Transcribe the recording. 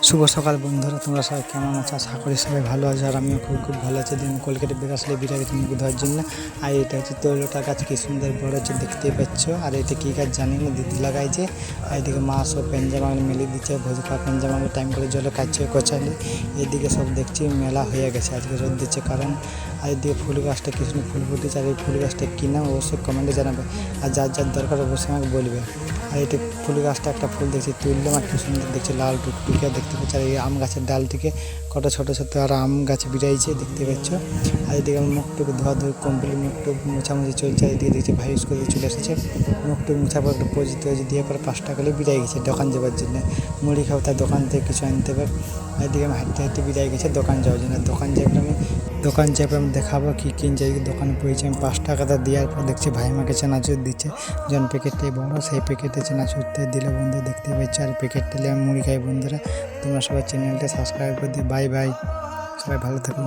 শুভ সকাল বন্ধুরা, তোমরা সবাই কেমন আছো? আশা করি সবাই ভালো আছে। আর আমিও খুব ভালো আছি। দিন কলকাতা বের আসলে বিরিয়ানি তুমি ধোয়ার জন্য। আর এটা হচ্ছে তৈলটা গাছ, কি সুন্দর বড় হচ্ছে দেখতেই পাচ্ছ। আর এটা কী গাছ জানি না, দিদি লাগাইছে। আর এদিকে মা সব পেঞ্জামা মেলে দিচ্ছে, ভোজ খাওয়া পেঞ্জামাকে টাইম করে জলে কাটছে কোচালে। এদিকে সব দেখছি মেলা হয়ে গেছে, আজকে রোদ দিচ্ছে কারণ। আর এদিকে ফুল গাছটা কি সুন্দর ফুল ফুটেছে। আর এই ফুল গাছটা কী নাম অবশ্যই কমেন্টে জানাবে, আর যার যার দরকার অবশ্যই আমাকে বলবে। আর এটি ফুল গাছটা একটা ফুল দেখছি তুললাম, আর কি সুন্দর দেখছি লাল টুকটুকে দেখতে পাচ্ছি। আর এই আম গাছের ডাল থেকে কত ছোটো ছোটো আর আম গাছ বিড়াইছে দেখতে পাচ্ছ। আর এদিকে আমার মুখটুকু ধোয়া কমপ্লিট, মুখটুক মোছামুছি চলছে। আর এদিকে দেখছি ভাই স্কুলে চলে এসেছে, মুখটুক মোছা পর একটা পোজ দিয়ে পরে 5 টাকা করে বিদায় গেছে দোকান যাওয়ার জন্য। মুড়ি খাও, তার দোকান থেকে কিছু আনতে পারে। এদিকে আমি হাঁটতে হাঁটতে বিদায় গেছে দোকান যাওয়ার জন্য। দোকান যাবে আমি দেখাবো কী কিনছে। দোকানে পড়েছি আমি 5 টাকাটা দেওয়ার পর দেখছি ভাই আমাকে চানাচুর দিচ্ছে। জন প্যাকেটটাই বড়, সেই প্যাকেটে চানাচুরটা দিলে বন্ধু দেখতে পাচ্ছি। আর প্যাকেটটা নিয়ে আমি মুড়ি খাই বন্ধুরা। তোমরা সবাই চ্যানেলটা সাবস্ক্রাইব করে দিও। বাই বাই, সবাই ভালো থাকুন।